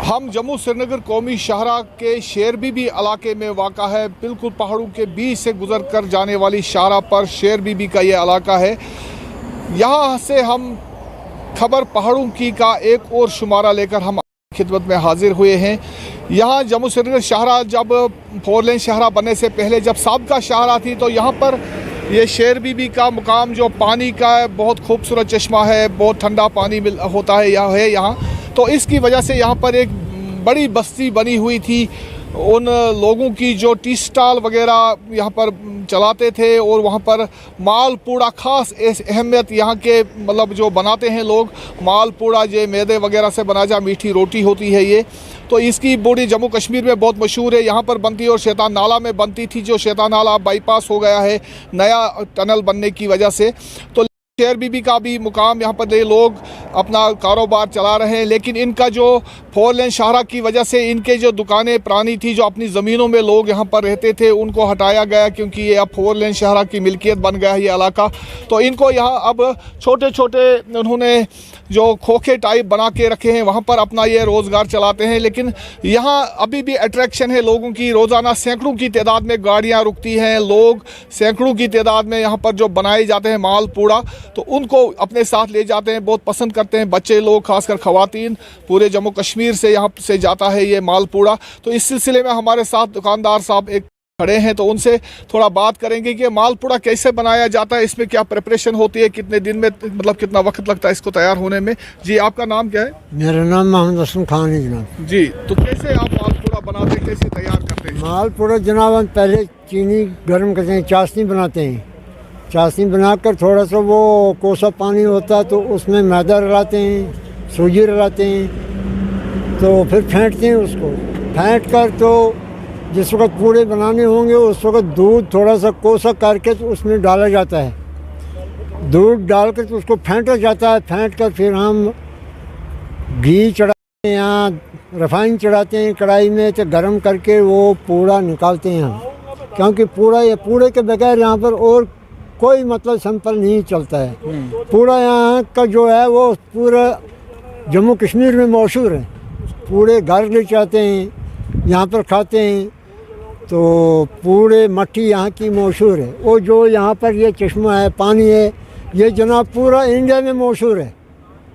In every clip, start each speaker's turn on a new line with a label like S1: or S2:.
S1: हम जम्मू श्रीनगर कौमी शाहरा के शेर बीबी इलाके में वाक़ा है। बिल्कुल पहाड़ों के बीच से गुजर कर जाने वाली शाहरा पर शेर बीबी का ये इलाका है। यहाँ से हम खबर पहाड़ों की का एक और शुमारा लेकर हम खिदमत में हाजिर हुए हैं। यहाँ जम्मू श्रीनगर शाहरा जब 4 लेन शाहरा बनने से पहले जब साबका शाहरा थी तो यहाँ पर ये शेर बीबी का मुकाम जो पानी का है, बहुत खूबसूरत चश्मा है, बहुत ठंडा पानी होता है यहाँ तो इसकी वजह से यहाँ पर एक बड़ी बस्ती बनी हुई थी। उन लोगों की जो टी स्टॉल वगैरह यहाँ पर चलाते थे और वहाँ पर मालपूड़ा ख़ास अहमियत यहाँ के मतलब जो बनाते हैं लोग मालपूड़ा जो मैदे वगैरह से बना जा मीठी रोटी होती है ये, तो इसकी बोटी जम्मू कश्मीर में बहुत मशहूर है। यहाँ पर बनती है और शैतान नाला में बनती थी, जो शैतान नाला बाईपास हो गया है नया टनल बनने की वजह से। तो शेर बीबी का भी मुकाम यहाँ पर लोग अपना कारोबार चला रहे हैं, लेकिन इनका जो 4 लेन शाहरा की वजह से इनके जो दुकानें पुरानी थी, जो अपनी ज़मीनों में लोग यहाँ पर रहते थे, उनको हटाया गया क्योंकि ये अब 4 लेन शाहरा की मिल्कियत बन गया है ये इलाका। तो इनको यहाँ अब छोटे छोटे उन्होंने जो खोखे टाइप बना के रखे हैं, वहाँ पर अपना ये रोज़गार चलाते हैं। लेकिन यहाँ अभी भी अट्रैक्शन है लोगों की। रोज़ाना सैकड़ों की तादाद में गाड़ियाँ रुकती हैं, लोग सैकड़ों की तादाद में यहाँ पर जो बनाए जाते हैं मालपूड़ा, तो उनको अपने साथ ले जाते हैं, बहुत पसंद करते हैं बच्चे लोग, खासकर ख़वातीन। पूरे जम्मू कश्मीर से यहाँ से जाता है ये मालपूड़ा। तो इस सिलसिले में हमारे साथ दुकानदार साहब एक खड़े हैं, तो उनसे थोड़ा बात करेंगे कि मालपूड़ा कैसे बनाया जाता है, इसमें क्या प्रिपरेशन होती है, कितने दिन में मतलब कितना वक्त लगता है इसको तैयार होने में। जी आपका नाम क्या है?
S2: मेरा नाम मोहम्मद हसन खान है जनाब।
S1: जी तो कैसे आप मालपूड़ा बनाते हैं, कैसे तैयार करते हैं?
S2: मालपूड़ा जनाब हम पहले चीनी गर्म करते हैं, चाशनी बनाते हैं। चाशनी बनाकर थोड़ा सा वो कोसा पानी होता है तो उसमें मैदा रलाते हैं, सूजी रलाते हैं, तो फिर फेंटते हैं उसको। फेंट कर तो जिस वक्त पूड़े बनाने होंगे उस वक्त दूध थोड़ा सा कोसा करके तो उसमें डाला जाता है। दूध डालकर तो उसको फेंटा जाता है। फेंट कर फिर हम घी चढ़ाते हैं, यहाँ रिफाइन चढ़ाते हैं कढ़ाई में, तो गर्म करके वो पूड़ा निकालते हैं हम। क्योंकि पूड़े के बगैर यहाँ पर और कोई मतलब सिंपल नहीं चलता है। पूड़ा यहाँ का जो है वो पूरा जम्मू कश्मीर में मशहूर है। पूरे घर ले जाते हैं, यहाँ पर खाते हैं, तो पूरे मट्ठी यहाँ की मशहूर है। वो जो यहाँ पर ये चश्मा है, पानी है, ये जनाब पूरा इंडिया में मशहूर है।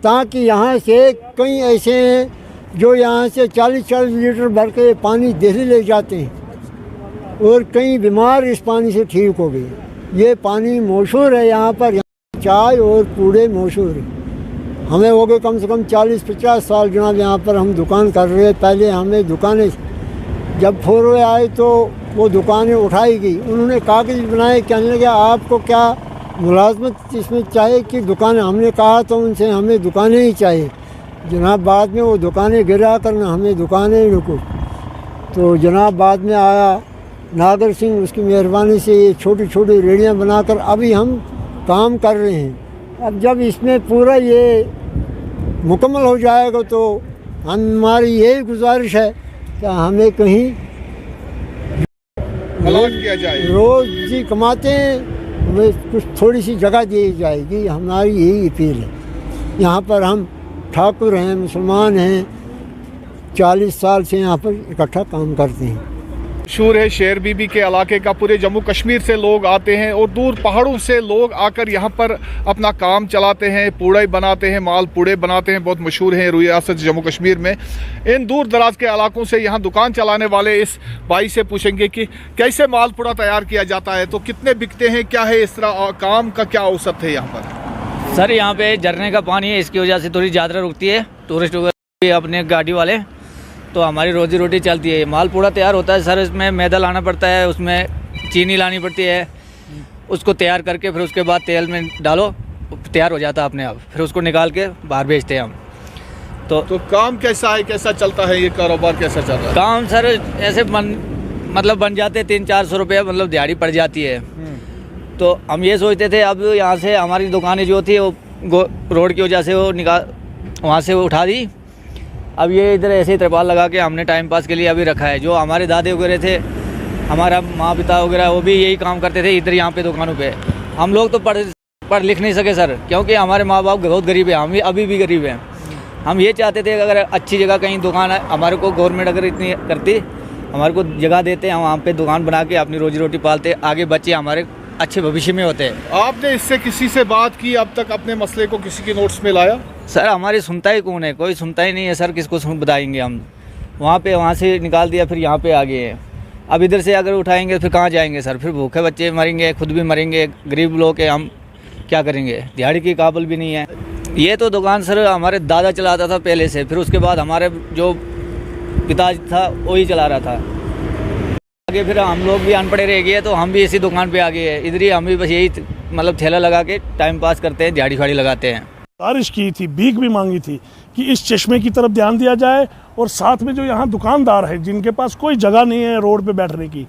S2: ताकि यहाँ से कई ऐसे हैं जो यहाँ से 40-40 लीटर भर के पानी दिल्ली ले जाते हैं और कई बीमार इस पानी से ठीक हो गए। ये पानी मशहूर है यहाँ पर। चाय और पूड़े मशहूर है। हमें हो गए कम से कम 40-50 साल जनाब यहाँ पर हम दुकान कर रहे हैं। पहले हमें दुकानें जब 4 आए तो वो दुकानें उठाई गई, उन्होंने कागज़ बनाए, कहने लगे आपको क्या मुलाजमत इसमें चाहिए कि दुकानें। हमने कहा तो उनसे हमें दुकानें ही चाहिए जनाब। बाद में वो दुकानें गिरा करना हमें दुकानें ही रुको। तो जनाब बाद में आया नागर सिंह, उसकी मेहरबानी से ये छोटी छोटी रेड़ियाँ बनाकर अभी हम काम कर रहे हैं। अब जब इसमें पूरा ये मुकम्मल हो जाएगा तो हमारी यही गुजारिश है कि हमें कहीं
S1: किया जाए,
S2: रोज़ी कमाते हैं, हमें कुछ थोड़ी सी जगह दी जाएगी, हमारी यही अपील है। यहाँ पर हम ठाकुर हैं, मुसलमान हैं, 40 साल से यहाँ पर इकट्ठा काम करते हैं।
S1: मशहूर है शेर बीबी के इलाके का। पूरे जम्मू कश्मीर से लोग आते हैं और दूर पहाड़ों से लोग आकर यहाँ पर अपना काम चलाते हैं, पूड़े बनाते हैं, मालपूड़े बनाते हैं, बहुत मशहूर हैं रियासत जम्मू कश्मीर में। इन दूर दराज के इलाकों से यहाँ दुकान चलाने वाले इस भाई से पूछेंगे कि कैसे मालपूड़ा तैयार किया जाता है, तो कितने बिकते हैं, क्या है इस तरह काम का क्या औसत है यहाँ पर?
S3: सर यहाँ पे झरने का पानी है, इसकी वजह से थोड़ी ज़्यादा रुकती है टूरिस्ट वगैरह अपने गाड़ी वाले, तो हमारी रोजी रोटी चलती है। मालपूड़ा तैयार होता है सर, इसमें मैदा लाना पड़ता है, उसमें चीनी लानी पड़ती है, उसको तैयार करके फिर उसके बाद तेल में डालो, तैयार हो जाता है अपने आप। फिर उसको निकाल के बाहर बेचते हैं हम। तो
S1: काम कैसा है, कैसा चलता है ये कारोबार, कैसा चल रहा है?
S3: काम सर ऐसे मतलब बन जाते हैं 300-400 रुपये मतलब दिहाड़ी पड़ जाती है। तो हम ये सोचते थे अब यहाँ से हमारी दुकानें जो थी वो रोड की वजह से वो वहाँ से वो उठा दी। अब ये इधर ऐसे ही तिरपाल लगा के हमने टाइम पास के लिए अभी रखा है। जो हमारे दादे वगैरह थे, हमारा माँ पिता वगैरह, वो भी यही काम करते थे इधर यहाँ पे दुकानों पे। हम लोग तो पढ़ लिख नहीं सके सर, क्योंकि हमारे माँ बाप बहुत गरीब हैं, हम अभी भी गरीब हैं। हम ये चाहते थे कि अगर अच्छी जगह कहीं दुकान है, हमारे को गवर्नमेंट अगर इतनी करती, हमारे को जगह देते, हम वहाँ पे दुकान बना के अपनी रोजी रोटी पालते, आगे बच्चे हमारे अच्छे भविष्य में होते हैं।
S1: आपने इससे किसी से बात की अब तक, अपने मसले को किसी के नोट्स में लाया?
S3: सर हमारी सुनता ही कौन है, कोई सुनता ही नहीं है सर, किसको बताएंगे हम। वहाँ से निकाल दिया, फिर यहाँ पे आ गए हैं। अब इधर से अगर उठाएंगे फिर कहाँ जाएंगे सर, फिर भूखे बच्चे मरेंगे, खुद भी मरेंगे, गरीब लोग हैं हम, क्या करेंगे, दिहाड़ी की काबिल भी नहीं है। ये तो दुकान सर हमारे दादा चलाता था पहले से, फिर उसके बाद हमारे जो पिताजी था वही चला रहा था। आगे फिर हम लोग भी अनपढ़े रह गए तो हम भी इसी दुकान पे आ गए हैं। इधर ही हम भी बस यही मतलब ठेला लगा के टाइम पास करते हैं, दिहाड़ी फाड़ी लगाते हैं।
S4: गुजारिश की थी, भीख भी मांगी थी कि इस चश्मे की तरफ ध्यान दिया जाए, और साथ में जो यहाँ दुकानदार है जिनके पास कोई जगह नहीं है रोड पे बैठने की,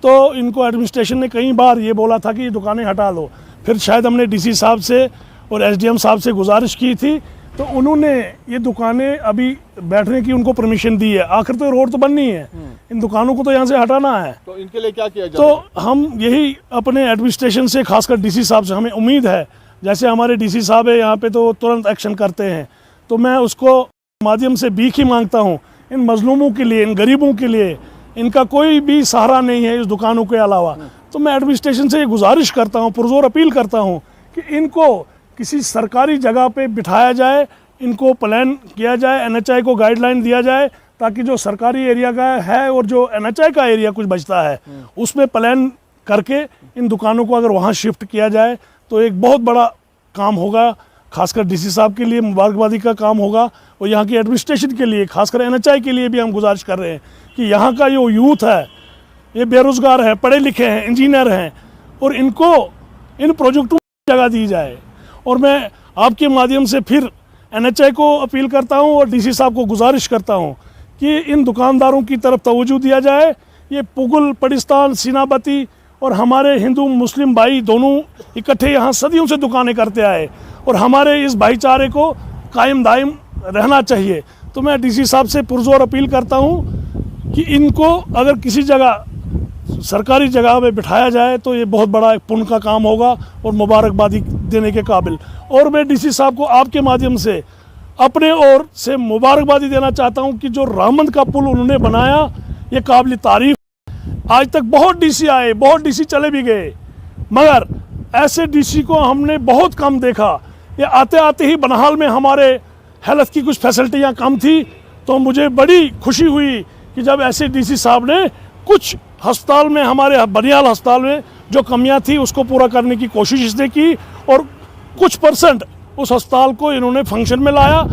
S4: तो इनको एडमिनिस्ट्रेशन ने कई बार ये बोला था कि ये दुकानें हटा लो। फिर शायद हमने डीसी साहब से और एसडीएम साहब से गुजारिश की थी, तो उन्होंने ये दुकानें अभी बैठने की उनको परमिशन दी है। आखिर तो रोड तो बननी है, इन दुकानों को तो यहाँ से हटाना है।
S1: तो इनके लिए क्या किया जाए?
S4: तो हम यही अपने एडमिनिस्ट्रेशन से, खासकर डीसी साहब से हमें उम्मीद है, जैसे हमारे डीसी साहब है यहाँ पे तो तुरंत एक्शन करते हैं, तो मैं उसको माध्यम से भीख ही मांगता हूँ इन मजलूमों के लिए, इन गरीबों के लिए। इनका कोई भी सहारा नहीं है इस दुकानों के अलावा। तो मैं एडमिनिस्ट्रेशन से ये गुजारिश करता हूँ, पुरजोर अपील करता हूँ कि इनको किसी सरकारी जगह पे बिठाया जाए, इनको प्लान किया जाए, एनएचआई को गाइडलाइन दिया जाए, ताकि जो सरकारी एरिया का है और जो एनएचआई का एरिया कुछ बचता है उसमें प्लान करके इन दुकानों को अगर वहाँ शिफ्ट किया जाए तो एक बहुत बड़ा काम होगा, खासकर डीसी साहब के लिए मुबारकबादी का काम होगा, और यहाँ की एडमिनिस्ट्रेशन के लिए, खासकर एनएचआई के लिए भी हम गुजारिश कर रहे हैं कि यहाँ का जो यूथ है ये बेरोज़गार है, पढ़े लिखे हैं, इंजीनियर हैं, और इनको इन प्रोजेक्टों में जगह दी जाए। और मैं आपके माध्यम से फिर एनएचआई को अपील करता हूँ और डीसी साहब को गुजारिश करता हूँ कि इन दुकानदारों की तरफ तवज्जो दिया जाए। ये पुगल, पड़िस्तान, सीनाबती और हमारे हिंदू मुस्लिम भाई दोनों इकट्ठे यहाँ सदियों से दुकानें करते आए, और हमारे इस भाईचारे को कायम दायम रहना चाहिए। तो मैं डीसी साहब से पुरजोर अपील करता हूँ कि इनको अगर किसी जगह सरकारी जगह में बिठाया जाए तो ये बहुत बड़ा एक पुण्य का काम होगा और मुबारकबादी देने के काबिल। और मैं डीसी साहब को आपके माध्यम से अपने ओर से मुबारकबादी देना चाहता हूं कि जो रामंद का पुल उन्होंने बनाया ये काबिल तारीफ। आज तक बहुत डीसी आए, बहुत डीसी चले भी गए, मगर ऐसे डीसी को हमने बहुत कम देखा। ये आते आते ही बनहाल में हमारे हेल्थ की कुछ फैसिलिटियाँ कम थी, तो मुझे बड़ी खुशी हुई कि जब ऐसे डीसी साहब ने कुछ अस्पताल में, हमारे बनियाल अस्पताल में जो कमियां थी उसको पूरा करने की कोशिश इसने की, और कुछ परसेंट उस अस्पताल को इन्होंने फंक्शन में लाया।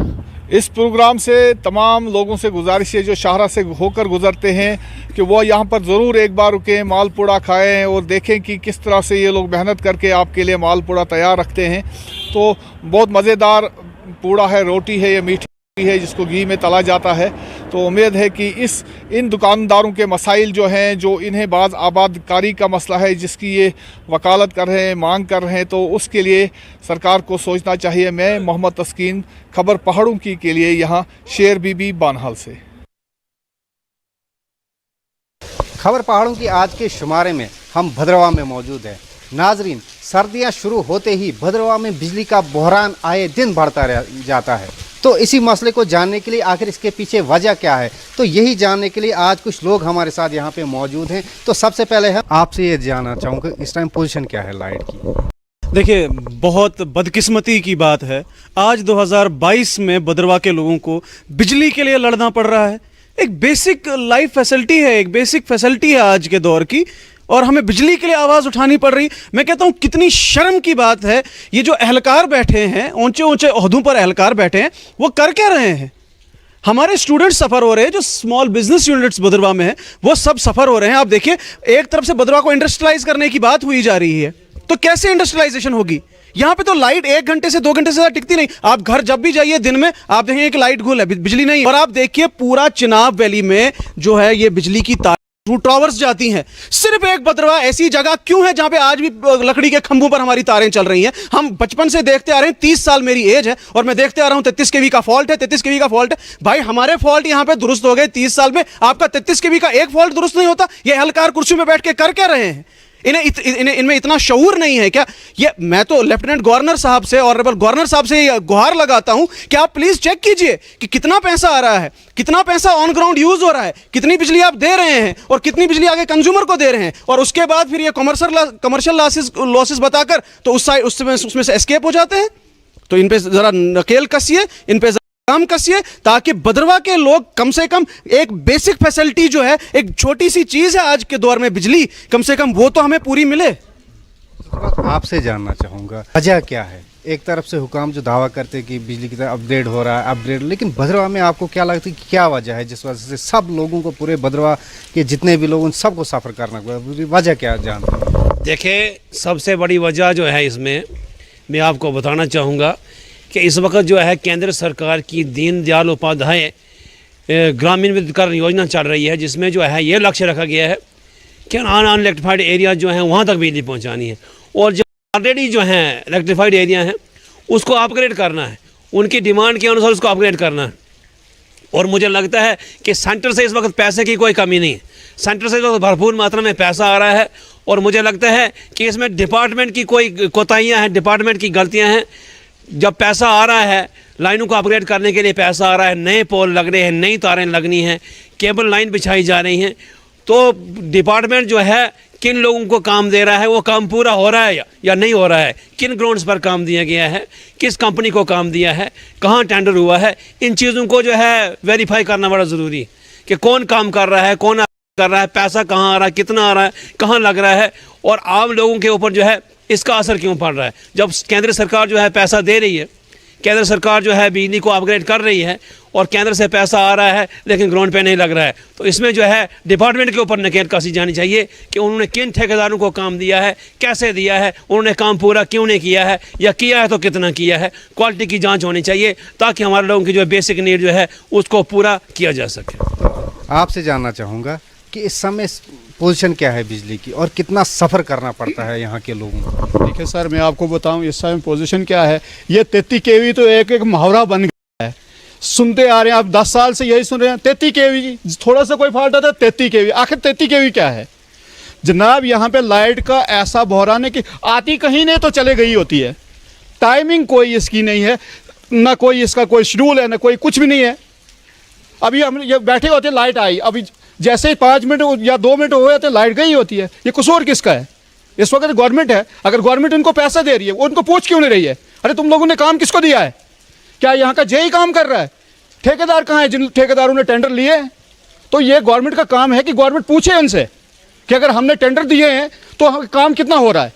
S1: इस प्रोग्राम से तमाम लोगों से गुजारिश है जो शाहरा से होकर गुजरते हैं कि वो यहाँ पर ज़रूर एक बार रुकें, मालपुड़ा खाएं और देखें कि किस तरह से ये लोग मेहनत करके आपके लिए मालपुड़ा तैयार रखते हैं। तो बहुत मज़ेदार पूड़ा है, रोटी है, ये मीठी है जिसको घी में तला जाता है। तो उम्मीद है कि इन दुकानदारों के मसाइल जो हैं, जो इन्हें बाज़ आबादकारी का मसला है जिसकी ये वकालत कर रहे हैं, मांग कर रहे हैं, तो उसके लिए सरकार को सोचना चाहिए। मैं मोहम्मद तस्कीन, खबर पहाड़ों की के लिए यहाँ शेर बीबी बानहाल से।
S5: खबर पहाड़ों की आज के शुमारे में हम भद्रवाह में मौजूद हैं। नाजरीन, सर्दियां शुरू होते ही भद्रवाह में बिजली का बहरान आए दिन बढ़ता जाता है। तो इसी मसले को जानने के लिए आखिर इसके पीछे वजह क्या है, तो यही जानने के लिए आज कुछ लोग हमारे साथ यहाँ पे मौजूद हैं। तो सबसे पहले हम आपसे ये जानना चाहूँगा, इस टाइम पोजीशन क्या है लाइट की?
S6: देखिए, बहुत बदकिस्मती की बात है, आज 2022 में भद्रवाह के लोगों को बिजली के लिए लड़ना पड़ रहा है। एक बेसिक लाइफ फैसिलिटी है, एक बेसिक फैसिलिटी है आज के दौर की, और हमें बिजली के लिए आवाज़ उठानी पड़ रही। मैं कहता हूँ कितनी शर्म की बात है। ये जो एहलकार बैठे हैं, ऊंचे ऊंचे ओहदों पर एहलकार बैठे हैं, वो कर क्या रहे हैं? हमारे स्टूडेंट्स सफ़र हो रहे हैं, जो स्मॉल बिजनेस यूनिट्स भद्रवाह में हैं वो सब सफ़र हो रहे हैं। आप देखिए, एक तरफ से भद्रवाह को इंडस्ट्रियलाइज करने की बात हुई जा रही है, तो कैसे इंडस्ट्रियलाइजेशन होगी? यहाँ पे तो लाइट 1 घंटे से 2 घंटे से ज़्यादा टिकती नहीं। आप घर जब भी जाइए दिन में, आप देखेंगे कि लाइट गुल है, बिजली नहीं। और आप देखिए पूरा चिनाब वैली में जो है ये बिजली की तार थ्रू टावर्स जाती हैं। सिर्फ एक भद्रवाह ऐसी जगह क्यों है जहां पे आज भी लकड़ी के खंभों पर हमारी तारें चल रही हैं? हम बचपन से देखते आ रहे हैं, 30 साल मेरी एज है और मैं देखते आ रहा हूं 33 केवी का फॉल्ट है, 33 केवी का फॉल्ट है। भाई हमारे फॉल्ट यहां पे दुरुस्त हो गए 30 साल में, आपका 33 केवी का एक फॉल्ट दुरुस्त नहीं होता। ये एहलकार कुर्सी में बैठ के कर क्या रहे हैं? इनमें इतना शऊर नहीं है क्या? ये मैं तो लेफ्टिनेंट गवर्नर साहब से, ऑनरेबल गवर्नर साहब से गुहार लगाता हूं कि आप प्लीज चेक कीजिए कि कितना पैसा आ रहा है, कितना पैसा ऑन ग्राउंड यूज हो रहा है, कितनी बिजली आप दे रहे हैं और कितनी बिजली आगे कंज्यूमर को दे रहे हैं, और उसके बाद फिर ये कमर्शियल लॉसेस बताकर तो उसमें से एस्केप हो जाते हैं। तो इन पे जरा नकेल कसिए, इन पे काम कसिए, ताकि भद्रवा के लोग कम से कम एक बेसिक फैसिलिटी जो है, एक छोटी सी चीज है आज के दौर में बिजली, कम से कम वो तो हमें पूरी मिले।
S5: आपसे जानना चाहूँगा वजह क्या है? एक तरफ से हुकाम जो दावा करते हैं कि बिजली की तरह अपग्रेड हो रहा है, अपग्रेड, लेकिन भद्रवा में आपको क्या लगता है कि क्या वजह है जिस वजह से सब लोगों को, पूरे भद्रवा के जितने भी लोग उन सबको सफ़र करना पड़ा? वजह क्या जानते हैं?
S7: देखिए, सबसे बड़ी वजह जो है इसमें मैं आपको बताना चाहूँगा कि इस वक्त जो है केंद्र सरकार की दीनदयाल उपाध्याय ग्रामीण विद्युतीकरण योजना चल रही है, जिसमें जो है ये लक्ष्य रखा गया है कि नॉन इलेक्ट्रिफाइड एरिया जो हैं वहाँ तक बिजली पहुँचानी है, और जो ऑलरेडी जो हैं इलेक्ट्रीफाइड एरिया हैं उसको अपग्रेड करना है, उनकी डिमांड के अनुसार उसको अपग्रेड करना है। और मुझे लगता है कि सेंटर से इस वक्त पैसे की कोई कमी नहीं है, सेंटर से जो भरपूर मात्रा में पैसा आ रहा है, और मुझे लगता है कि इसमें डिपार्टमेंट की कोई कोताहियाँ हैं, डिपार्टमेंट की गलतियाँ हैं। जब पैसा आ रहा है, लाइनों को अपग्रेड करने के लिए पैसा आ रहा है, नए पोल लग रहे हैं, नई तारें लगनी हैं, केबल लाइन बिछाई जा रही हैं, तो डिपार्टमेंट जो है किन लोगों को काम दे रहा है, वो काम पूरा हो रहा है या नहीं हो रहा है, किन ग्राउंड्स पर काम दिया गया है, किस कंपनी को काम दिया है, कहाँ टेंडर हुआ है, इन चीज़ों को जो है वेरीफाई करना बड़ा ज़रूरी है कि कौन काम कर रहा है, कौन कर रहा है, पैसा कहाँ आ रहा है, कितना आ रहा है, कहाँ लग रहा है, और आम लोगों के ऊपर जो है इसका असर क्यों पड़ रहा है। जब केंद्र सरकार जो है पैसा दे रही है, केंद्र सरकार जो है बिजली को अपग्रेड कर रही है, और केंद्र से पैसा आ रहा है लेकिन ग्राउंड पे नहीं लग रहा है, तो इसमें जो है डिपार्टमेंट के ऊपर नकेल कसी जानी चाहिए कि उन्होंने किन ठेकेदारों को काम दिया है, कैसे दिया है, उन्होंने काम पूरा क्यों नहीं किया है, या किया है तो कितना किया है। क्वालिटी की जांच होनी चाहिए ताकि हमारे लोगों की जो बेसिक नीड जो है उसको पूरा किया जा सके।
S5: आपसे जानना चाहूँगा कि इस समय पोजीशन क्या है बिजली की, और कितना सफ़र करना पड़ता है यहाँ के लोगों को?
S8: देखिए सर, मैं आपको बताऊं इस समय पोजीशन क्या है। ये 33 केवी तो एक मुहावरा बन गया है, सुनते आ रहे हैं आप, 10 साल से यही सुन रहे हैं, 33 केवी, थोड़ा सा कोई फॉल्ट आता है 33 केवी। आखिर 33 केवी क्या है जनाब? यहाँ पे लाइट का ऐसा बहरान है कि आती कहीं नहीं तो चले गई होती है, टाइमिंग कोई इसकी नहीं है, ना कोई इसका कोई शेड्यूल है, ना कोई कुछ भी नहीं है। अभी हम ये बैठे होते, लाइट आई, अभी जैसे ही 5 मिनट या 2 मिनट हो जाते लाइट गई होती है। ये कसूर किसका है? इस वक्त गवर्नमेंट है, अगर गवर्नमेंट उनको पैसा दे रही है, उनको पूछ क्यों नहीं रही है? अरे तुम लोगों ने काम किसको दिया है? क्या यहाँ का जेई काम कर रहा है? ठेकेदार कहाँ है? जिन ठेकेदारों ने टेंडर लिए हैं, तो ये गवर्नमेंट का काम है कि गवर्नमेंट पूछे इनसे कि अगर हमने टेंडर दिए हैं तो काम कितना हो रहा है।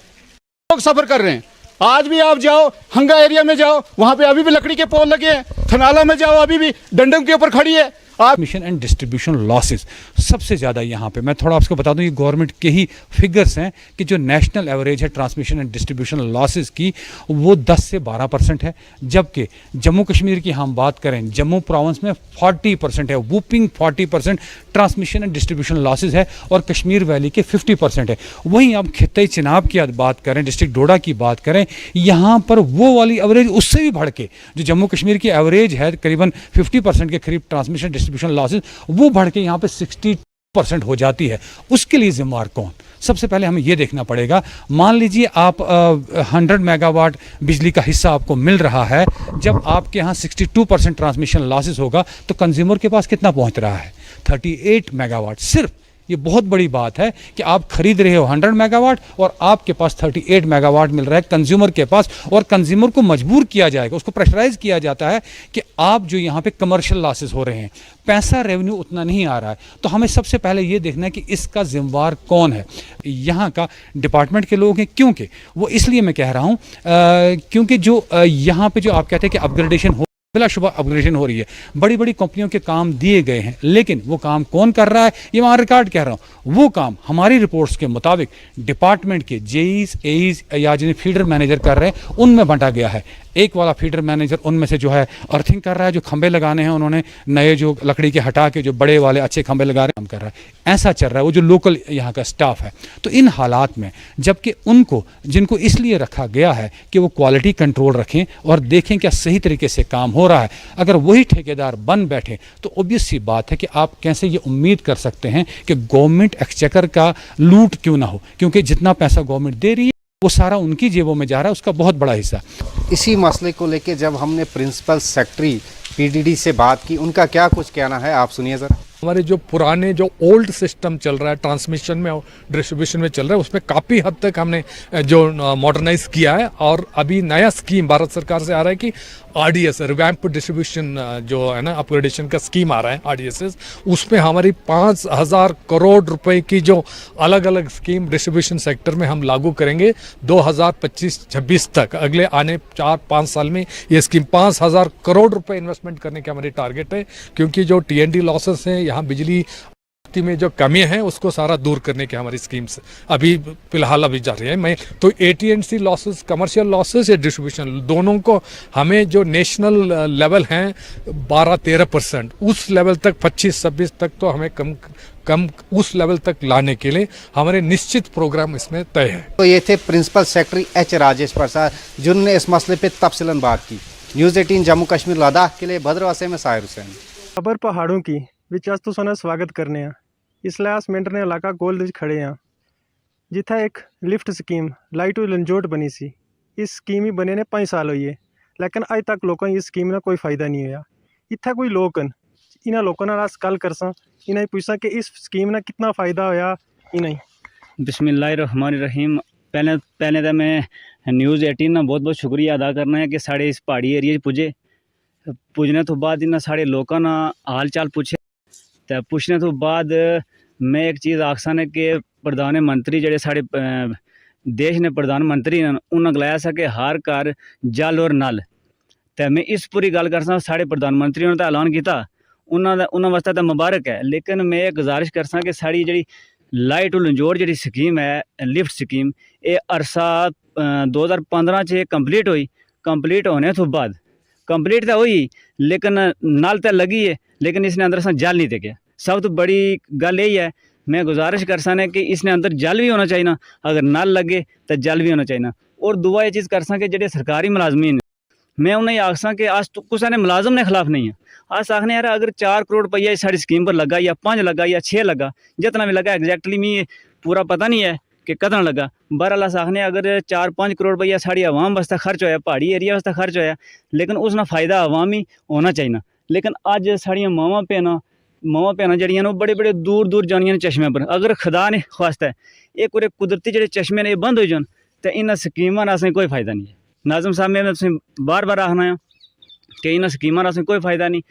S8: लोग सफ़र कर रहे हैं। आज भी आप जाओ हंगा एरिया में जाओ, वहाँ पे अभी भी लकड़ी के पोल लगे हैं। थनाला में जाओ, अभी भी डंडम के ऊपर खड़ी है।
S9: ट्रांसमिशन एंड डिस्ट्रीब्यूशन लॉसेस सबसे ज़्यादा यहाँ पे, मैं थोड़ा आपको बता दूँ, ये गवर्नमेंट के ही फिगर्स हैं कि जो नेशनल एवरेज है ट्रांसमिशन एंड डिस्ट्रीब्यूशन लॉसेस की, वो 10 से 12% है। जबकि जम्मू कश्मीर की हम बात करें, जम्मू प्रोविंस में 40% है, whooping 40% transmission and distribution losses है, और कश्मीर वैली के 50% है। वहीं आप खित्ते चिनाब की बात करें, डिस्ट्रिक्ट डोडा की बात करें, यहाँ पर वो वाली एवरेज उससे भी बढ़ के, जो जम्मू कश्मीर की एवरेज है करीबन 50% के करीब ट्रांसमिशन डिस्ट्रीब्यूशन लॉसेस, वो बढ़ के यहाँ पे 60% हो जाती है। उसके लिए जिम्मेवार कौन? सबसे पहले हमें ये देखना पड़ेगा, मान लीजिए आप 100 मेगावाट बिजली का हिस्सा आपको मिल रहा है, जब आपके यहाँ 62% ट्रांसमिशन लॉसेस होगा तो कंज्यूमर के पास कितना पहुँच रहा है? 38 मेगावाट सिर्फ। ये बहुत बड़ी बात है कि आप खरीद रहे हो 100 मेगावाट और आपके पास 38 मेगावाट मिल रहा है कंज्यूमर के पास, और कंज्यूमर को मजबूर किया जाएगा, उसको प्रेशराइज किया जाता है कि आप जो यहाँ पे कमर्शियल लॉसेस हो रहे हैं, पैसा रेवेन्यू उतना नहीं आ रहा है। तो हमें सबसे पहले ये देखना है कि इसका जिम्मेवार कौन है। यहाँ का डिपार्टमेंट के लोग हैं, क्योंकि वो इसलिए मैं कह रहा हूँ क्योंकि जो यहाँ पे जो आप कहते हैं कि अपग्रेडेशन हो, बिलाशुबा अपग्रेडेशन हो रही है, बड़ी बड़ी कंपनियों के काम दिए गए हैं, लेकिन वो काम कौन कर रहा है? ये मैं रिकॉर्ड कह रहा हूँ। वो काम हमारी रिपोर्ट्स के मुताबिक डिपार्टमेंट के जेईज, एईज या जिन्हें फीडर मैनेजर कर रहे हैं, उनमें बांटा गया है। एक वाला फीडर मैनेजर उनमें से जो है अर्थिंग कर रहा है, जो खंबे लगाने हैं उन्होंने नए जो लकड़ी के हटा के जो बड़े वाले अच्छे खंबे लगा रहे हैं, काम कर रहा है। ऐसा चल रहा है वो जो लोकल यहाँ का स्टाफ है। तो इन हालात में जबकि उनको जिनको इसलिए रखा गया है कि वो क्वालिटी कंट्रोल रखें और देखें क्या सही तरीके से काम हो रहा है, अगर वही ठेकेदार बन बैठे तो ऑब्वियस सी बात है कि आप कैसे ये उम्मीद कर सकते हैं कि गवर्नमेंट एक्सचेकर का लूट क्यों ना हो, क्योंकि जितना पैसा गवर्नमेंट दे रही है वो सारा उनकी जेबों में जा रहा है, उसका बहुत बड़ा हिस्सा।
S5: इसी मसले को लेकर जब हमने प्रिंसिपल सेक्रेटरी पीडीडी से बात की, उनका क्या कुछ कहना है आप सुनिए ज़रा।
S10: हमारे जो पुराने जो ओल्ड सिस्टम चल रहा है ट्रांसमिशन में और डिस्ट्रीब्यूशन में चल रहा है, उसमें काफ़ी हद तक हमने जो मॉडर्नाइज किया है। और अभी नया स्कीम भारत सरकार से आ रहा है कि RDS रिवैम्प डिस्ट्रीब्यूशन जो है ना अपग्रेडेशन का स्कीम आ रहा है RDSS, उसमें हमारी 5,000 करोड़ रुपए की जो अलग अलग स्कीम डिस्ट्रीब्यूशन सेक्टर में हम लागू करेंगे 2025-26 तक। अगले आने 4-5 साल में ये स्कीम 5,000 करोड़ रुपए इन्वेस्टमेंट करने की हमारी टारगेट है, क्योंकि जो TND लॉसेस हैं यहाँ बिजली में जो कमी है उसको सारा दूर करने की हमारी स्कीम्स अभी फिलहाल अभी जा रही है। मैं तो AT&C लॉसेस, कमर्शियल लॉसेस या डिस्ट्रीब्यूशन दोनों को हमें जो नेशनल लेवल हैं 12-13% उस लेवल तक 25-26 तक तो हमें कम उस लेवल तक लाने के लिए हमारे निश्चित प्रोग्राम इसमें तय है।
S5: तो ये थे प्रिंसिपल सेक्रेटरी H राजेश प्रसाद जिन्होंने इस मसले पे तफसीलन बात की। न्यूज़ 18 जम्मू कश्मीर लद्दाख के लिए भद्रवाह से मैं साहिर हुसैन।
S11: खबर पहाड़ों की विच अस तुसां दा स्वागत करने आ। इसलिए अस मिंट ने इलाका कोल विच खड़े हाँ, जिथे एक लिफ्ट स्कीम लाइट लंजोट बनी सी। इस स्कीम ही बने ने 5 साल हुई है, लेकिन अज तक लोगों इस स्कीम का कोई फायदा नहीं होया। इत्थे कोई लोग हैं, इन्होंने लोगों नाल अस गल करसां, इन्हें पूछा कि इस स्कीम का कितना फ़ायदा होया इन्हें।
S3: बिस्मिल्लाहिर्रहमानिर्रहीम। पहले तो मैं न्यूज़ 18 ना बहुत बहुत शुक्रिया अदा करना है कि साढ़े इस पहाड़ी एरिया पुजने तो बाद इन्हें साढ़े लोगों ना हाल चाल पूछे। तो पुछने तो बाद मैं एक चीज़ आखसा ने कि प्रधानमंत्री जेह्ड़े साढ़े देश ने प्रधानमंत्री ने उन्हें गलाया सा कि हर घर जल और नल। तो मैं इस पूरी गल करसा साढ़े प्रधानमंत्री ने तो ऐलान किया, उन्होंने वास्ते तो मुबारक है, लेकिन मैं एक गुजारिश करसा कि साड़ी जी लाइट लंजोड़ जी स्कीम है लिफ्ट स्कीम, ये अरसा 2015 च कंप्लीट हुई। कंप्लीट होने तो बाद कंप्लीट तो हुई लेकिन नल तो लगी है, लेकिन इसने अंदर से जल नहीं देखे। सब तो बड़ी गल यही है, मैं गुजारिश कर सकना कि इसने अंदर जल भी होना चाहिए, अगर नल लगे तो जल भी होना चाहिए। और दुआ ये चीज़ कर सा कि जेडे सरकारी मुलाजमीन मैं उन्हें आखसा कि अस तो कुछ ने मुलाजम ने खिलाफ नहीं है। अस आखने यार अगर 4 करोड़ रुपया इस साड़ी स्कीम पर लगा या 5 लगा या 6 लगा, जितना भी लगा एग्जैक्टली मी पूरा पता नहीं है कि कदम लगा। बहरहाल अस आखने अगर 4-5 करोड़ रुपया साड़ी आवाम वास्ते खर्च होया, पहाड़ी एरिया वास्ते खर्च होया, लेकिन उसका फ़ायदा आवाम ही होना चाहिए। लेकिन अज साड़ियाँ मावां भैनां जड़ियां ने बड़े बड़े दूर दूर जानियां ने चश्मे पर, अगर खुदा ने खास्ता है ये पूरे कुदरती जो चश्मे ने बंद हो जान तो इन स्कीमां दा असें कोई फ़ायदा नहीं है। नाज़म साहब मैं तुसें बार बार आखना है कि इन स्कीमां दा असें कोई फ़ायदा नहीं।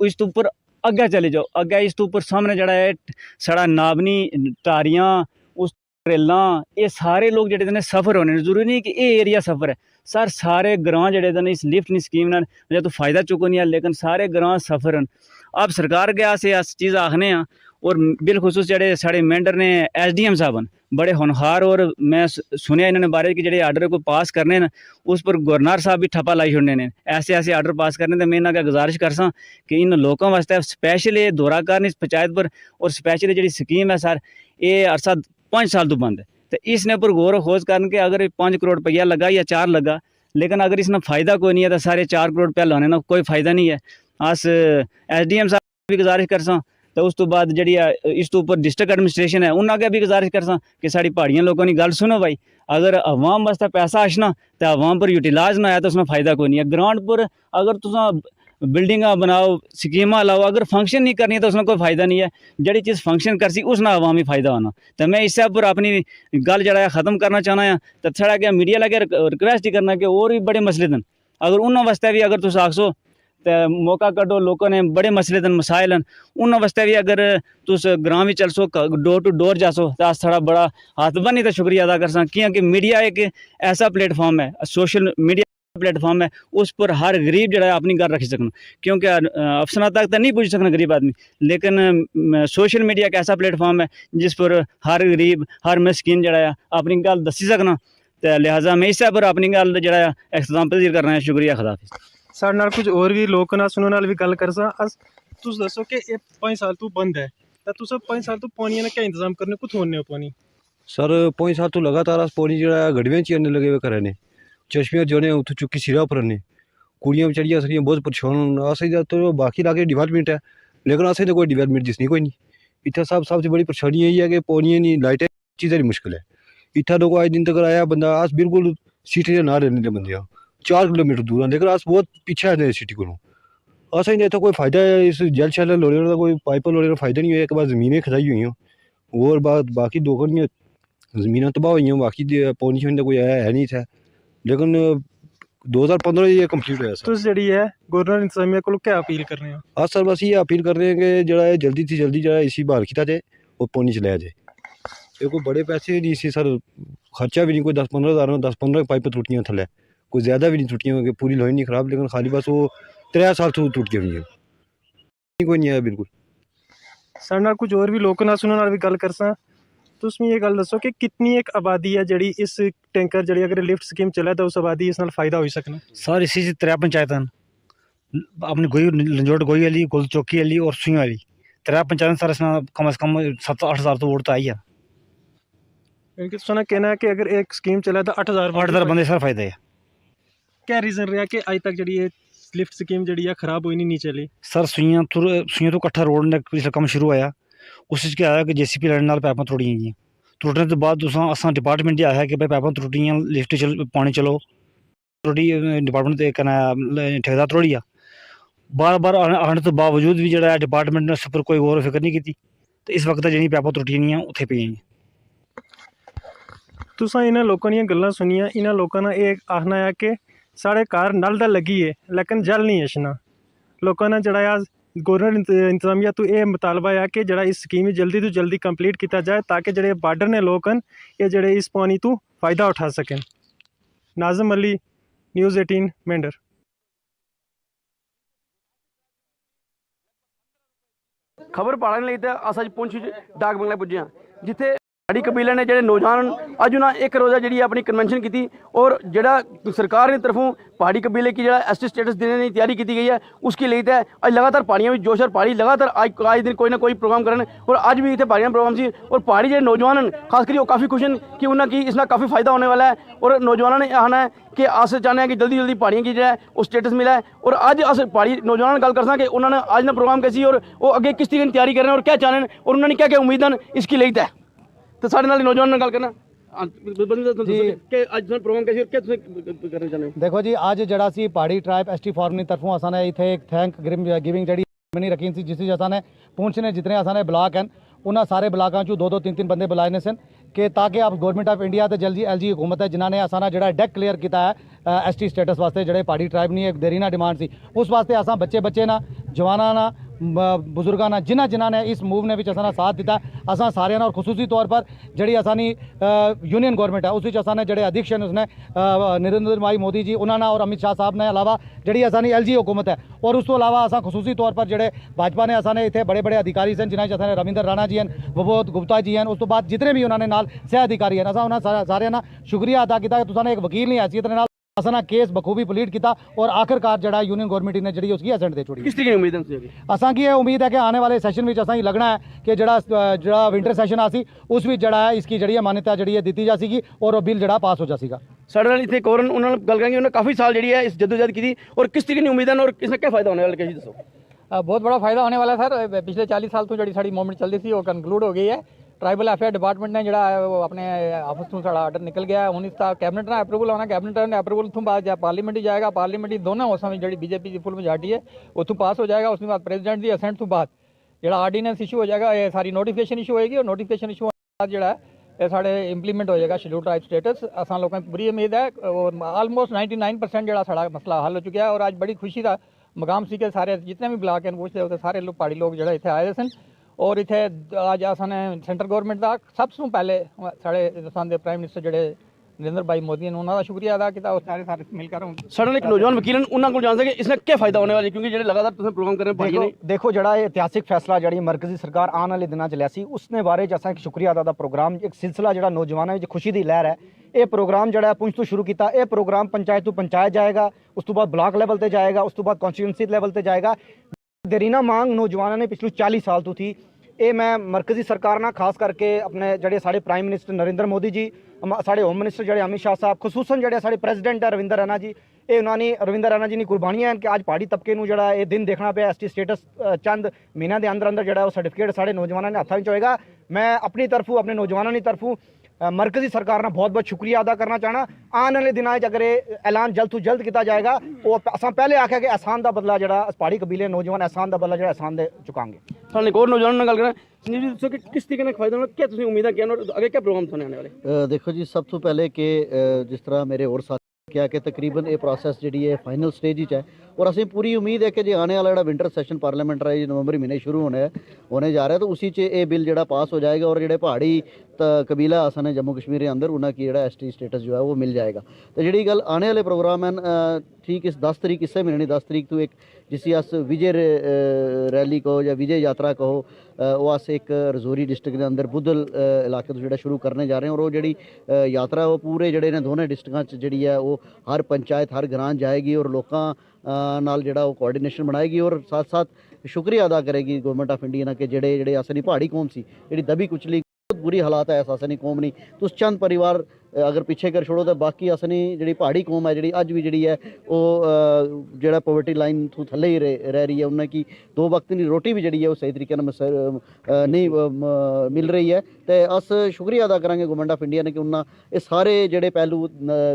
S3: इस तो उपर अग्गै चले जाओ, अग्गै इस तो उपर सामने जड़ा है साढ़ा नाबनी टारियां उस ट्रेलां, ये सारे लोग जेह्ड़े ने सफ़र होने, जरूरी नहीं कि ये एरिया सफ़र है सर, सारे ग्रां जेह्ड़े ने इस लिफ्ट स्कीम नाल तो फ़ायदा चुकनी है, लेकिन सारे ग्रां सफ़र न। अब सरकार के अस इस चीज़ आखने हैं, और बिलखसूस जेह्ड़े साढ़े मेंबर ने SDM साहब न बड़े होनहार, और मैं सुनिया इन्होंने बारे कि जेह्ड़े आर्डर को पास करने न उस पर गवर्नर साहब भी ठप्पा लाई छोड़ने ने, ऐसे आर्डर पास करने। तो मैं इन्हें अगर गुजारिश करसा कि इन लोगों वास्ते स्पैशल ये दौरा करन इस पंचायत पर, और स्पैशल जी स्कीम है सर ये अरसा 5 साल तो बंद है। तो इसने पर गौर खोज करन के अगर 5 करोड़ रुपया लगा या 4 लगा, लेकिन अगर इसमें फ़ायदा कोई नहीं है तो सारे 4 करोड़ रुपया लाने ना कोई फ़ायदा नहीं है। अस SDM साहब भी गुजारिश करसा, तो उस तो बाद जी इस तो उपर डिस्ट्रिक्ट एडमिनिस्ट्रेशन है उन्हें अगर भी गुजारिश करसा कि साड़ी पहाड़ियां लोगों की गल सुनो भाई, अगर अवाम वास्ते पैसा आशना तो अवाम पर यूटिलाइज ना आया तो उसमें फ़ायदा कोई नहीं है। ग्राउंड पर अगर तुम बिल्डिंग बनाओ, स्कीमां लाओ, अगर फंक्शन नहीं करनी तो उसमें कोई फ़ायदा नहीं है। जड़ी चीज़ फंक्शन करसी उसना अवामी फ़ायदा होना। तो मैं इस पर अपनी गल जड़ा ख़त्म करना चाहना है। तो थोड़ा क्या मीडिया लगे रिक्वेस्ट ही करना कि और भी बड़े मसले न, अगर उन्होंने वास्ते भी अगर तुम आखसो तो मौका कड्डो, लोगों ने बड़े मसले न मसाइल न, उन्होंने वास्ते भी अगर तुस ग्रां भी चलसो डोर टू डोर जासो तो अस थोड़ा बड़ा हाथ बनी तो शुक्रिया अदा करसा, क्योंकि मीडिया एक ऐसा प्लेटफॉर्म है, सोशल मीडिया प्लेटफॉर्म है, उस पर हर गरीब जड़ा अपनी गल रखी सकना, क्योंकि अफसरां तक तो नहीं पुज सकना गरीब आदमी, लेकिन सोशल मीडिया एक ऐसा प्लेटफॉर्म है जिस पर हर गरीब हर मस्कीन जड़ा अपनी गल दसी सकना। तो लिहाजा मैं इस पर अपनी गल जो एग्जाम्पल कर रहा है। शुक्रिया, खुदा हाफिज़।
S11: ਸਾਡੇ ਨਾਲ ਕੁਝ ਹੋਰ ਵੀ ਲੋਕ ਨਾ ਸੁਣਨ ਨਾਲ ਵੀ ਗੱਲ ਕਰਸਾਂ। ਤੁਸੀਂ ਦੱਸੋ ਕਿ ਇਹ 5 ਸਾਲ ਤੋਂ ਬੰਦ ਹੈ ਤਾਂ ਤੁਸੀਂ 5 ਸਾਲ ਤੋਂ ਪਾਣੀ ਦਾ ਕੀ ਇੰਤਜ਼ਾਮ ਕਰਨੇ ਕਿੱਥੋਂ ਆਉਂਦੇ ਹੋ ਪਾਣੀ?
S12: सर 5 साल तो लगातार अस पानी जो गड्डियां च आने लगे हुए घरें ने, चश्मे जो ने उत्थों चुक्की सिरा पर ने, कुड़ियां बेचारियां सारियां बहुत परेशान न। असें तो बाकी इलाके डिवेलपमेंट है लेकिन असें तो कोई डिवेलपमेंट दिसनी कोई नहीं। इतना सबसे बड़ी परेशानी यही है कि पानी नहीं, लाइटें चीज़ें की मुश्किल है। इतना तो अज दिन तक आया बंदा, अस बिल्कुल सिटी के ना रहने बंदे 4 किलोमीटर दूर हैं लेकिन अस बहुत पीछे हैं सिटी को। असें इतना कोई फायदा है इस जल शैल लोड़े का, कोई पाइप लोड़े का फायदा नहीं हुआ। एक बार जमीनें खदाई हुई और बाकी दो ज़मीन तबाह हुई, बाकी पानी शानी कोई है नहीं था। लेकिन 2015 ये कंप्लीट हुआ।
S11: ਤੁਸੀਂ ਜਿਹੜੀ ਹੈ गवर्नर इंतजामिया को क्या अपील कर रहे हो?
S12: अस सर बस ये अपील कर रहे हैं कि जरा जल्दी से जल्दी जरा इसी बहाल किया जाए और पानी चलाया जाए। ये कोई बड़े पैसे नहीं इसी सर, खर्चा भी नहीं कोई 10-15 हज़ार 10-15 पाइप त्रुटियाँ थले, कोई ज़्यादा भी नहीं त्रुटियाँ, पूरी लोई नहीं खराब, लेकिन खाली बस वो 3 साल तो त्रुटियाँ हुई हैं, कोई नहीं आया बिल्कुल।
S11: ਸਾਡੇ ਨਾਲ ਕੁਝ ਹੋਰ ਵੀ ਲੋਕ ਨਾ ਸੁਣਨ ਨਾਲ ਵੀ ਗੱਲ ਕਰਸਾਂ। ਤੁਸੀਂ ਇਹ ਗੱਲ ਦੱਸੋ ਕਿ ਕਿੰਨੀ ਇੱਕ ਆਬਾਦੀ ਹੈ ਜਿਹੜੀ ਇਸ ਟੈਂਕਰ ਜਿਹੜੀ ਅਗਰ ਲਿਫਟ ਸਕੀਮ ਚੱਲੇ ਤਾਂ ਉਸ ਆਬਾਦੀ ਇਸ ਨਾਲ ਫਾਇਦਾ ਹੋ ਸਕਣਾ?
S3: सर इसी से 3 पंचायतन अपनी गोई लंजोट गोई वाली, गुल चौकी वाली और सुई वाली 3 पंचायत सर इसमें कम से कम 7-8 हज़ार तो वोट तो आई है।
S11: क्योंकि सुना कहना है कि अगर एक स्कीम चला तो 8,000
S3: बंदे सर फायदा है।
S11: क्या रीज़न रहा कि अज तक जी लिफ्ट स्कीम जी खराब हुई नहीं चली?
S3: सर सुइयां तो कट्ठा रोड ने पिछला कम शुरू होया, उस क्या आया कि JCP लैंड नाल पैपां त्रुटियां गईयां। त्रुटने तो बाद असां डिपार्टमेंट आया कि भाई पैपां त्रुटियां, लिफ्ट पानी चलो, त्रुटी डिपार्टमेंट ते कन्नै ठेकेदार त्रुटी आ। बार आने तो बावजूद भी जो डिपार्टमेंट ने उस पर कोई गौर फिक्र नहीं की। तो इस वक्त जी पैपां त्रुटियां नहीं उत्थे पे।
S11: तुसां इन्हां लोकां दीयां गल्लां सुनियां, इन्हां लोकां दा एह् आखना है कि साढ़े घर नल दा लगी है लेकिन जल नहीं अछना। लोकां ने जड़ा गवर्नर इंतजामिया तो यह मुतालबा है कि जड़ा इस स्कीम जल्दी तो जल्दी कंप्लीट किया जाए ताकि जड़े बार्डर ने लोग हैं ये जड़े इस पानी तो फ़ायदा उठा सकें। नाज़िम अली, न्यूज़ 18 मेंढर।
S13: खबर पाने लिए अस अज पुंछ डाक बंगला पुजे हाँ, जिथे पहाड़ी कबीले ने जो नौजवान अज उन्हें एक रोज़ा जी अपनी कन्वेंशन की और जोड़ा सरकार की तरफों पहाड़ी कबीले की जो ST स्टेटस देने की तैयारी की गई है उसके लिए तो अज लगातार पहाड़ियाँ भी जोश और पहाड़ी लगातार आज दिन कोई ना कोई प्रोग्राम करें और अज भी इतने पहाड़ियाँ प्रोग्राम से और पहाड़ी जो नौजवान हैं खासकर वो काफ़ी खुश हैं कि उन्हें इसमें काफ़ी फ़ायदा होने वाला है। और नौजवानों ने आना है कि अस चाहते हैं कि जल्दी जल्दी पहाड़ियों की जो है वो स्टेटस मिला है। और अज अस पहाड़ी नौजवानों गल कर सकते कि उन्होंने आज ना प्रोग्राम कैसी और वो अगे किस तरीके की तैयारी कर रहे हैं और क्या चाह रहे हैं और उन्होंने क्या क्या उम्मीद हैं इसके लिए तय। तो साढ़े नाल नौजवान गल करना कि आज प्रोग्राम कैसे क्या करना चाहते हो?
S5: देखो जी आज जड़ा सी पहाड़ी ट्राइब ST फॉरम की तरफों असा ने इतने एक थैंक गिविंग जी बनी रखी सी जिस असा ने पुंछ ने जितने असा ने ब्लॉक हैं उन्होंने सारे ब्लॉकों चो 2-2 3-3 बंदे बुलाए ने सन कि ताकि आप गवर्नमेंट ऑफ इंडिया तो जल्दी LG हुकूमत है जिन्होंने असा जो डेक क्लीयर किया है ST स्टेटस वास्ते जो पहाड़ी ट्राइब नहीं एक देरी ना डिमांड सी उस वास्ते असा बच्चे ना जवाना ना बुजुर्गों ने जिन्होंने ने इस मूव ने असा साथ दिता असा सारे और खसूसी तौर पर जी असानी यूनियन गवर्नमेंट है उस असा जोड़े अध्यक्ष हैं उसने नरेंद्र भाई मोदी जी उन्होंने और अमित शाह साहब ने अलावा जी असानी LG हुकूमत है और उस तो अलावा असा खसूसी तौर पर जोड़े भाजपा ने असा ने इतने बड़े बड़े अधिकारी हैं जिन्हें असा रविंदर राणा जी हैं विबोध गुप्ता जी हैं उस तो बाद जितने भी उन्होंने नाल सह अधिकारी हैं असा उन्होंने सारे ना शुक्रिया अदा किया कि तुसाने एक वकील नहीं हैसियत नाल असा केस बखूबी पलीट किया और आखिरकार जड़ा यूनियन गवर्नमेंट ने जी उसकी एसेंट दे छोड़ी।
S13: किस तरीके की उम्मीद है
S5: असा की उम्मीद है कि आने वाले सैशन में असा लगना है कि जड़ा विंटर सैशन आसी उस भी जड़ा है इसकी जी मान्यता जी दी जा सी और वो बिल जड़ा पास हो जा सीगा।
S13: साढ़े नाल इतने एक और उन्होंने गल करेंगे उन्होंने काफ़ी साल जी है इस जद्दोजहद की और किस तरीके की उम्मीद है और इसमें क्या फ़ायदा होने वाला है दसो?
S14: बहुत बड़ा फायदा होने वाला है सर। पिछले 40 साल तो जी साड़ी मूवमेंट चलती थी वो कंक्लूड हो गई है। ट्राइबल अफेयर डिपार्टमेंट ने जोड़ा अपने ऑफिस तो साड़ा आर्डर निकल गया है। इसका कैबिनेट ने अप्रूवल होना, कैबिनेट ने अप्रूवल तो बाद पार्लीमेंट ही जाएगा, पार्लीमेंट ही दोनों उसमें जी BJP की फुल मेजॉरिटी है उतों पास हो जाएगा। उसके बाद प्रेजिडेंट की असेंट तो बाद जो ऑर्डीनेंस इशू हो जाएगा ये सारी नोटिफिकेशन इशू होएगी और नोटिफिकेशन इशू बाद जो है साढ़े इंप्लीमेंट हो जाएगा शेड्यूल ट्राइब स्टेटस। असा लोगों की पूरी उम्मीद है और ऑलमोस्ट 99% जो साड़ा मसला हल हो चुका है और आज बड़ी खुशी का मकाम सी के सारे जितने भी ब्लॉक हैं पूछते सारे लोग पहाड़ी लोग जो इतने आए सन और इतने अज असाने सेंटर गवर्नमेंट का सब तो पहले साढ़े हिंदुस्तान के प्राइम मिनिस्टर जोड़े नरेंद्र भाई मोदी ने उन्होंने शुक्रिया अदा किया और सारे मिलकर
S13: साढ़े एक नौजवान वकील उन्होंने जान सके इसमें क्या फायदा होने वाला क्योंकि जो लगातार तुम प्रोग्राम कर रहे हैं
S15: देखो जड़ा ऐतिहासिक फैसला जी मरकजी सरकार आने वाले दिनों च लिया सी उसने बारे असा एक शुक्रिया अदा का प्रोग्राम एक सिलसिला जो नौजवानों में खुशी की लहर है ਇਹ ਪ੍ਰੋਗਰਾਮ ਜਿਹੜਾ ਪੁੰਛ ਤੋਂ ਸ਼ੁਰੂ ਕੀਤਾ। ਇਹ ਪ੍ਰੋਗਰਾਮ ਪੰਚਾਇਤ ਤੋਂ ਪੰਚਾਇਤ ਜਾਏਗਾ, ਉਸ ਤੋਂ ਬਾਅਦ ਬਲਾਕ ਲੈਵਲ ਤੇ ਜਾਏਗਾ, ਉਸ ਤੋਂ ਬਾਅਦ ਕੌਂਸਟੀਟਿਊਂਸੀ ਲੈਵਲ ਤੇ ਜਾਏਗਾ। ਦੇਰੀਨਾ ਮੰਗ ਨੌਜਵਾਨਾਂ ਨੇ ਪਿਛਲੇ 40 ਸਾਲ ਤੋਂ थी। ਇਹ ਮੈਂ ਮਰਕਜ਼ੀ ਸਰਕਾਰ ਨਾਲ ਖਾਸ ਕਰਕੇ ਆਪਣੇ ਜਿਹੜੇ ਸਾਡੇ ਪ੍ਰਾਈਮ ਮਿਨਿਸਟਰ ਨਰਿੰਦਰ ਮੋਦੀ ਜੀ, ਸਾਡੇ ਹੋਮ ਮਿਨਿਸਟਰ ਜਿਹੜੇ ਅਮਿਤ शाह ਸਾਹਿਬ, ਖਸੂਸਨ ਜਿਹੜੇ ਸਾਡੇ ਪ੍ਰੈਜ਼ੀਡੈਂਟ ਹੈ ਰਵਿੰਦਰ ਰੈਨਾ ਜੀ, ਇਹ ਉਹਨਾਂ ਨੇ ਰਵਿੰਦਰ ਰੈਨਾ ਜੀ ਦੀ ਕੁਰਬਾਨੀਆਂ ਹਨ ਕਿ ਅੱਜ ਪਹਾੜੀ ਤਬਕੇ ਨੂੰ ਜਿਹੜਾ ਇਹ ਦਿਨ ਦੇਖਣਾ ਪਿਆ। ਐਸਟੀ ਸਟੇਟਸ ਚੰਦ ਮਹੀਨਿਆਂ ਦੇ ਅੰਦਰ ਜਿਹੜਾ ਉਹ ਸਰਟੀਫਿਕੇਟ ਸਾਡੇ ਨੌਜਵਾਨਾਂ ਦੇ ਹੱਥਾਂ ਵਿੱਚ ਹੋਏਗਾ। ਮੈਂ ਆਪਣੀ ਤਰਫੋਂ ਆਪਣੇ ਨੌਜਵਾਨਾਂ ਦੀ ਤਰਫੋਂ मरकजी सरकार का बहुत बहुत शुक्रिया अदा करना चाहना। आने वाले दिनों अगर ऐलान जल्द तो जल्द किया जाएगा, वो असा पहले आख्या कि एहसान का बदला जो पहाड़ी कबीले नौजवान एहसान का बदला जो एहसान दे चुकांगे।
S13: साढ़े एक और नौजवानों ने गल करना संजीव जी, दसो कि किस तरीके फायदा होना, क्या तुम उम्मीद है आगे क्या प्रोग्राम आने वाले?
S12: देखो जी, सब तो पहले कि जिस तरह मेरे और साथी क्या कि तकरीबन ये प्रोसैस जी है फाइनल स्टेज है, और असें पूरी उम्मीद है कि जो आने वाला विंटर सैशन पार्लियामेंट है नवंबर महीने शुरू होने जा रहा है, तो उसी च ये बिल जो पास हो जाएगा और जो पहाड़ी कबीला आसन है जम्मू कश्मीर के अंदर उन्होंने जो ST स्टेटस जो है वो मिल जाएगा। तो जी गल आने वाले प्रोग्राम हैं ठीक इस 10 तरीक इस महीने 10 तरीक तो एक जिसी अस विजय रैली कहो या विजय यात्रा कहो, वो अस एक रजौरी डिस्ट्रिक्ट के अंदर बुद्धल इलाके तो जो शुरू करने जा रहे हैं, और वो जी यात्रा वो पूरे जड़े ने दोनों डिस्ट्रिक्ट जी है वो हर पंचायत हर ग्रां जाएगी और लोगों नाल जड़ा वो कोऑर्डिनेशन बनाएगी, और साथ साथ शुक्रिया अदा करेगी गवर्नमेंट ऑफ इंडिया के जड़े असली पहाड़ी कौम सी जी दबी कुचली बहुत बुरी हालात है असनी कौम नहीं, तो उस चंद परिवार अगर पीछे कर छोड़ो तो बाकी असनी जी पहाड़ी कौम है जी अज भी जी है वो जो पॉवर्टी लाइन तो थले ही रह रही है, उन्हें की 2 वक्त की रोटी भी जी है वो सही तरीके नहीं मिल रही है। तो अस शुक्रिया अदा करेंगे गवर्नमेंट ऑफ इंडिया ने कि उन्हें ये सारे जोड़े पहलू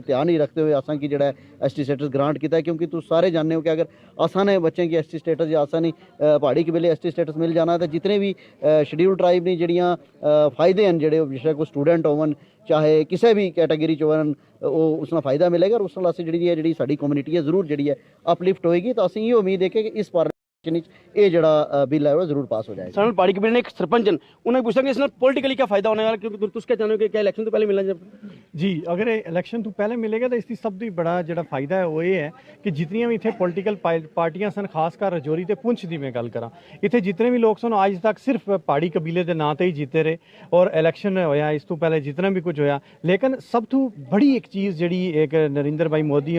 S12: ध्यान ही रखते हुए असा की जो ST स्टेटस ग्रांट किया है, क्योंकि तुम सारे जानते हो कि अगर असा ने बच्चे की ST स्टेटस या असा नहीं पहाड़ी कबीले ST स्टेटस मिल जाना, तो जितने भी शेड्यूल ट्राइब ने जड़ियाँ फायदे हैं जोड़े बेशक को स्टूडेंट होवन चाहे किसी भी कैटेगरी चोन वो उसमें फायदा मिलेगा, और उस नाल असीं जिहड़ी है जिहड़ी साडी कम्यूनिटी है जरूर जिहड़ी है अपलिफ्ट होएगी। तो असीं ये उम्मीद है कि इस पार्लियामेंट ये जड़ा बिल है वो जरूर पास हो जाएगा।
S13: सानू पहाड़ी कबीले ने एक सरपंच उन्हें पूछा कि इसमें पॉलिटिकली क्या फायदा होने वाला, क्योंकि तुम क्या चाहते हो कि क्या इलेक्शन तो पहले मिलना चाहिए?
S11: जी, अगर इलेक्शन तो पहले मिलेगा तो इसकी सब तो बड़ा जो फायदा है वो ये है कि जितनी भी इतने पोलिटिकल पार्टियां सन, खासकर रजौरी ते पुंछ की मैं गल करा, इतने जितने भी लोग सन अज तक सिर्फ पहाड़ी कबीले के नां ते ही जीते रहे, और इलेक्शन होया इस तो पहले जितना भी कुछ होया, लेकिन सब तो बड़ी एक चीज़ जी एक नरेंद्र भाई मोदी